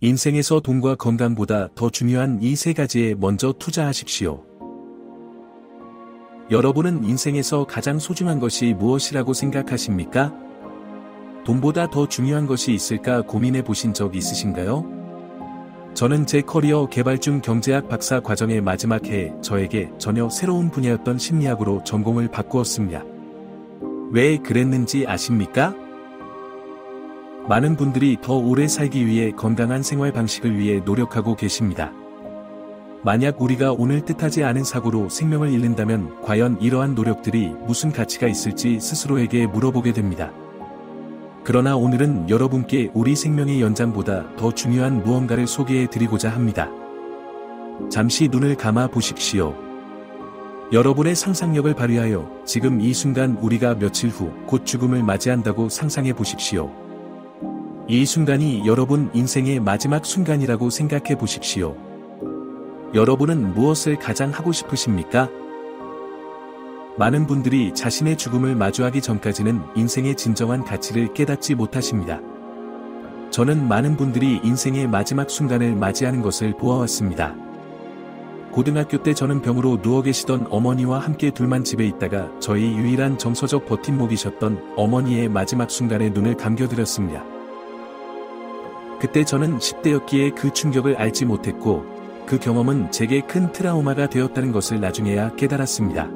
인생에서 돈과 건강보다 더 중요한 이 세 가지에 먼저 투자하십시오. 여러분은 인생에서 가장 소중한 것이 무엇이라고 생각하십니까? 돈보다 더 중요한 것이 있을까 고민해 보신 적 있으신가요? 저는 제 커리어 개발 중 경제학 박사 과정의 마지막 해에 저에게 전혀 새로운 분야였던 심리학으로 전공을 바꾸었습니다. 왜 그랬는지 아십니까? 많은 분들이 더 오래 살기 위해 건강한 생활 방식을 위해 노력하고 계십니다. 만약 우리가 오늘 뜻하지 않은 사고로 생명을 잃는다면 과연 이러한 노력들이 무슨 가치가 있을지 스스로에게 물어보게 됩니다. 그러나 오늘은 여러분께 우리 생명의 연장보다 더 중요한 무언가를 소개해 드리고자 합니다. 잠시 눈을 감아 보십시오. 여러분의 상상력을 발휘하여 지금 이 순간 우리가 며칠 후 곧 죽음을 맞이한다고 상상해 보십시오. 이 순간이 여러분 인생의 마지막 순간이라고 생각해 보십시오. 여러분은 무엇을 가장 하고 싶으십니까? 많은 분들이 자신의 죽음을 마주하기 전까지는 인생의 진정한 가치를 깨닫지 못하십니다. 저는 많은 분들이 인생의 마지막 순간을 맞이하는 것을 보아왔습니다. 고등학교 때 저는 병으로 누워 계시던 어머니와 함께 둘만 집에 있다가 저희 유일한 정서적 버팀목이셨던 어머니의 마지막 순간에 눈을 감겨드렸습니다. 그때 저는 10대였기에 그 충격을 알지 못했고 그 경험은 제게 큰 트라우마가 되었다는 것을 나중에야 깨달았습니다.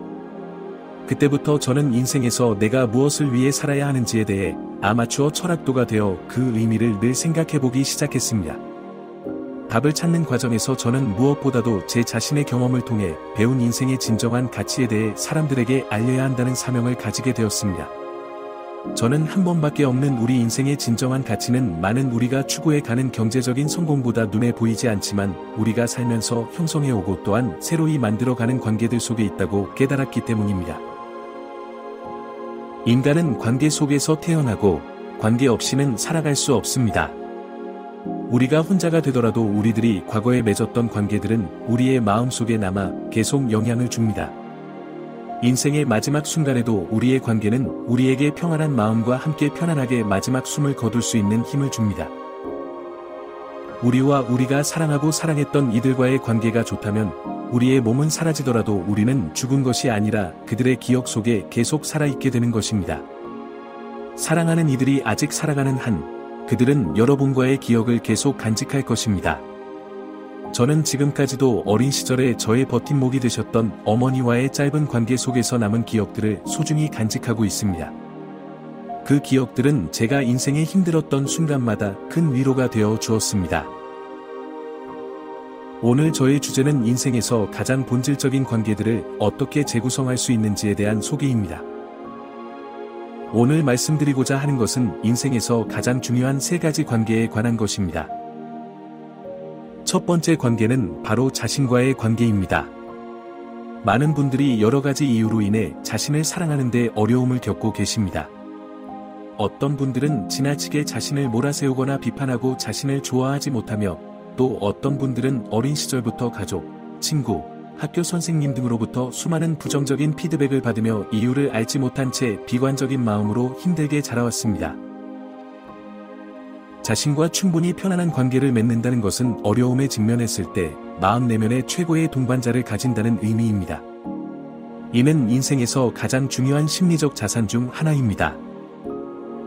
그때부터 저는 인생에서 내가 무엇을 위해 살아야 하는지에 대해 아마추어 철학도가 되어 그 의미를 늘 생각해보기 시작했습니다. 답을 찾는 과정에서 저는 무엇보다도 제 자신의 경험을 통해 배운 인생의 진정한 가치에 대해 사람들에게 알려야 한다는 사명을 가지게 되었습니다. 저는 한 번밖에 없는 우리 인생의 진정한 가치는 많은 우리가 추구해 가는 경제적인 성공보다 눈에 보이지 않지만 우리가 살면서 형성해오고 또한 새로이 만들어가는 관계들 속에 있다고 깨달았기 때문입니다. 인간은 관계 속에서 태어나고 관계 없이는 살아갈 수 없습니다. 우리가 혼자가 되더라도 우리들이 과거에 맺었던 관계들은 우리의 마음속에 남아 계속 영향을 줍니다. 인생의 마지막 순간에도 우리의 관계는 우리에게 평안한 마음과 함께 편안하게 마지막 숨을 거둘 수 있는 힘을 줍니다. 우리와 우리가 사랑하고 사랑했던 이들과의 관계가 좋다면 우리의 몸은 사라지더라도 우리는 죽은 것이 아니라 그들의 기억 속에 계속 살아있게 되는 것입니다. 사랑하는 이들이 아직 살아가는 한 그들은 여러분과의 기억을 계속 간직할 것입니다. 저는 지금까지도 어린 시절에 저의 버팀목이 되셨던 어머니와의 짧은 관계 속에서 남은 기억들을 소중히 간직하고 있습니다. 그 기억들은 제가 인생에 힘들었던 순간마다 큰 위로가 되어 주었습니다. 오늘 저의 주제는 인생에서 가장 본질적인 관계들을 어떻게 재구성할 수 있는지에 대한 소개입니다. 오늘 말씀드리고자 하는 것은 인생에서 가장 중요한 세 가지 관계에 관한 것입니다. 첫 번째 관계는 바로 자신과의 관계입니다. 많은 분들이 여러 가지 이유로 인해 자신을 사랑하는 데 어려움을 겪고 계십니다. 어떤 분들은 지나치게 자신을 몰아세우거나 비판하고 자신을 좋아하지 못하며 또 어떤 분들은 어린 시절부터 가족, 친구, 학교 선생님 등으로부터 수많은 부정적인 피드백을 받으며 이유를 알지 못한 채 비관적인 마음으로 힘들게 자라왔습니다. 자신과 충분히 편안한 관계를 맺는다는 것은 어려움에 직면했을 때 마음 내면의 최고의 동반자를 가진다는 의미입니다. 이는 인생에서 가장 중요한 심리적 자산 중 하나입니다.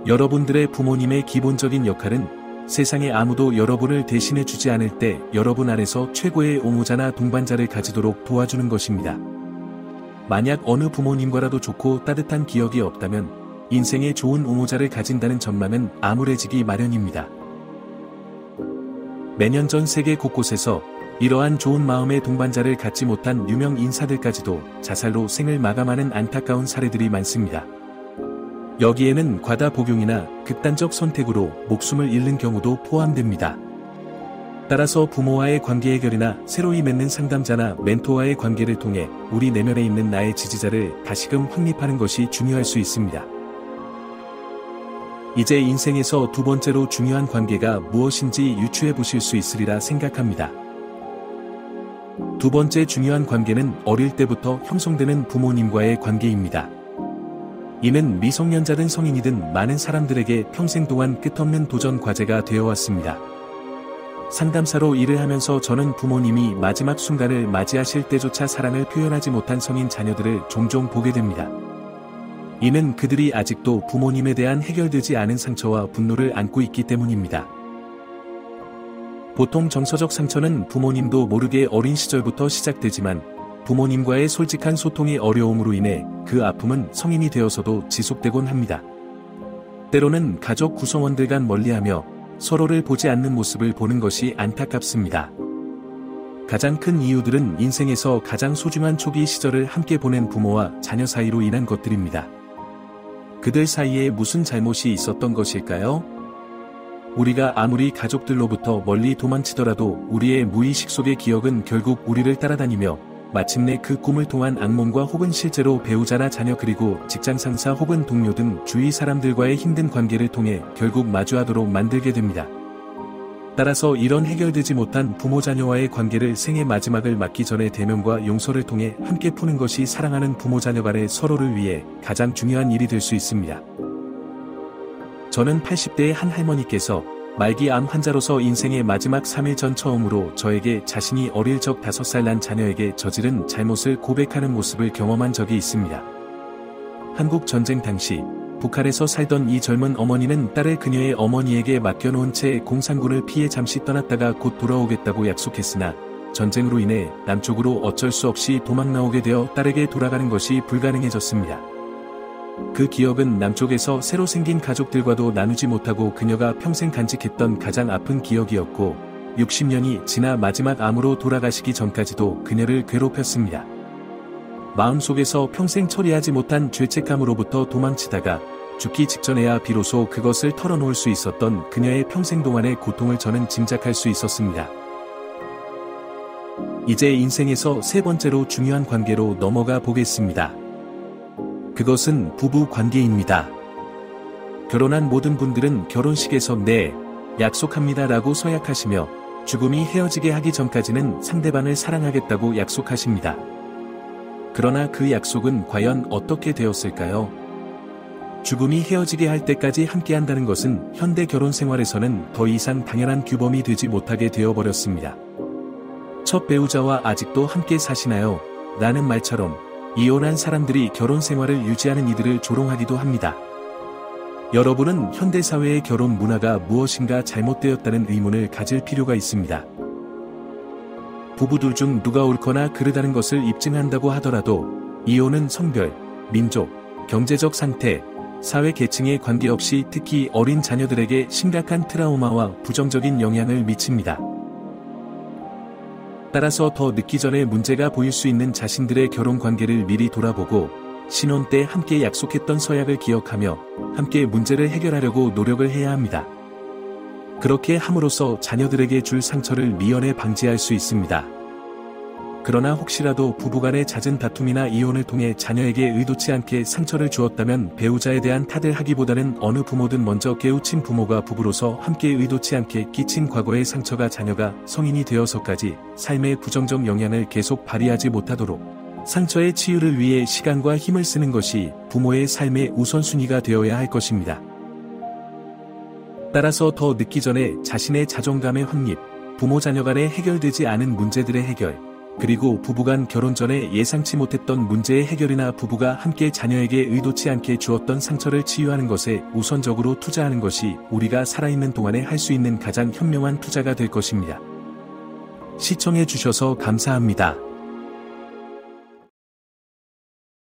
여러분들의 부모님의 기본적인 역할은 세상에 아무도 여러분을 대신해 주지 않을 때 여러분 안에서 최고의 옹호자나 동반자를 가지도록 도와주는 것입니다. 만약 어느 부모님과라도 좋고 따뜻한 기억이 없다면 인생에 좋은 옹호자를 가진다는 전망은 암울해지기 마련입니다. 몇 년 전 세계 곳곳에서 이러한 좋은 마음의 동반자를 갖지 못한 유명 인사들까지도 자살로 생을 마감하는 안타까운 사례들이 많습니다. 여기에는 과다 복용이나 극단적 선택으로 목숨을 잃는 경우도 포함됩니다. 따라서 부모와의 관계 해결이나 새로이 맺는 상담자나 멘토와의 관계를 통해 우리 내면에 있는 나의 지지자를 다시금 확립하는 것이 중요할 수 있습니다. 이제 인생에서 두 번째로 중요한 관계가 무엇인지 유추해 보실 수 있으리라 생각합니다. 두 번째 중요한 관계는 어릴 때부터 형성되는 부모님과의 관계입니다. 이는 미성년자든 성인이든 많은 사람들에게 평생 동안 끝없는 도전 과제가 되어 왔습니다. 상담사로 일을 하면서 저는 부모님이 마지막 순간을 맞이하실 때조차 사랑을 표현하지 못한 성인 자녀들을 종종 보게 됩니다. 이는 그들이 아직도 부모님에 대한 해결되지 않은 상처와 분노를 안고 있기 때문입니다. 보통 정서적 상처는 부모님도 모르게 어린 시절부터 시작되지만 부모님과의 솔직한 소통의 어려움으로 인해 그 아픔은 성인이 되어서도 지속되곤 합니다. 때로는 가족 구성원들 간 멀리하며 서로를 보지 않는 모습을 보는 것이 안타깝습니다. 가장 큰 이유들은 인생에서 가장 소중한 초기 시절을 함께 보낸 부모와 자녀 사이로 인한 것들입니다. 그들 사이에 무슨 잘못이 있었던 것일까요? 우리가 아무리 가족들로부터 멀리 도망치더라도 우리의 무의식 속의 기억은 결국 우리를 따라다니며 마침내 그 꿈을 통한 악몽과 혹은 실제로 배우자나 자녀 그리고 직장 상사 혹은 동료 등 주위 사람들과의 힘든 관계를 통해 결국 마주하도록 만들게 됩니다. 따라서 이런 해결되지 못한 부모 자녀와의 관계를 생의 마지막을 맞기 전에 대면과 용서를 통해 함께 푸는 것이 사랑하는 부모 자녀 간의 서로를 위해 가장 중요한 일이 될 수 있습니다. 저는 80대의 한 할머니께서 말기 암 환자로서 인생의 마지막 3일 전 처음으로 저에게 자신이 어릴 적 5살 난 자녀에게 저지른 잘못을 고백하는 모습을 경험한 적이 있습니다. 한국 전쟁 당시 북한에서 살던 이 젊은 어머니는 딸을 그녀의 어머니에게 맡겨놓은 채 공산군을 피해 잠시 떠났다가 곧 돌아오겠다고 약속했으나 전쟁으로 인해 남쪽으로 어쩔 수 없이 도망 나오게 되어 딸에게 돌아가는 것이 불가능해졌습니다. 그 기억은 남쪽에서 새로 생긴 가족들과도 나누지 못하고 그녀가 평생 간직했던 가장 아픈 기억이었고 60년이 지나 마지막 암으로 돌아가시기 전까지도 그녀를 괴롭혔습니다. 마음속에서 평생 처리하지 못한 죄책감으로부터 도망치다가 죽기 직전에야 비로소 그것을 털어놓을 수 있었던 그녀의 평생 동안의 고통을 저는 짐작할 수 있었습니다. 이제 인생에서 세 번째로 중요한 관계로 넘어가 보겠습니다. 그것은 부부 관계입니다. 결혼한 모든 분들은 결혼식에서 네, 약속합니다 라고 서약하시며 죽음이 헤어지게 하기 전까지는 상대방을 사랑하겠다고 약속하십니다. 그러나 그 약속은 과연 어떻게 되었을까요? 죽음이 헤어지게 할 때까지 함께한다는 것은 현대 결혼 생활에서는 더 이상 당연한 규범이 되지 못하게 되어버렸습니다. 첫 배우자와 아직도 함께 사시나요? 라는 말처럼 이혼한 사람들이 결혼 생활을 유지하는 이들을 조롱하기도 합니다. 여러분은 현대사회의 결혼 문화가 무엇인가 잘못되었다는 의문을 가질 필요가 있습니다. 부부들 중 누가 옳거나 그르다는 것을 입증한다고 하더라도 이혼은 성별, 민족, 경제적 상태, 사회 계층에 관계없이 특히 어린 자녀들에게 심각한 트라우마와 부정적인 영향을 미칩니다. 따라서 더 늦기 전에 문제가 보일 수 있는 자신들의 결혼 관계를 미리 돌아보고 신혼 때 함께 약속했던 서약을 기억하며 함께 문제를 해결하려고 노력을 해야 합니다. 그렇게 함으로써 자녀들에게 줄 상처를 미연에 방지할 수 있습니다. 그러나 혹시라도 부부간의 잦은 다툼이나 이혼을 통해 자녀에게 의도치 않게 상처를 주었다면 배우자에 대한 탓을 하기보다는 어느 부모든 먼저 깨우친 부모가 부부로서 함께 의도치 않게 끼친 과거의 상처가 자녀가 성인이 되어서까지 삶의 부정적 영향을 계속 발휘하지 못하도록 상처의 치유를 위해 시간과 힘을 쓰는 것이 부모의 삶의 우선순위가 되어야 할 것입니다. 따라서 더 늦기 전에 자신의 자존감의 확립, 부모 자녀 간에 해결되지 않은 문제들의 해결, 그리고 부부간 결혼 전에 예상치 못했던 문제의 해결이나 부부가 함께 자녀에게 의도치 않게 주었던 상처를 치유하는 것에 우선적으로 투자하는 것이 우리가 살아있는 동안에 할 수 있는 가장 현명한 투자가 될 것입니다. 시청해 주셔서 감사합니다.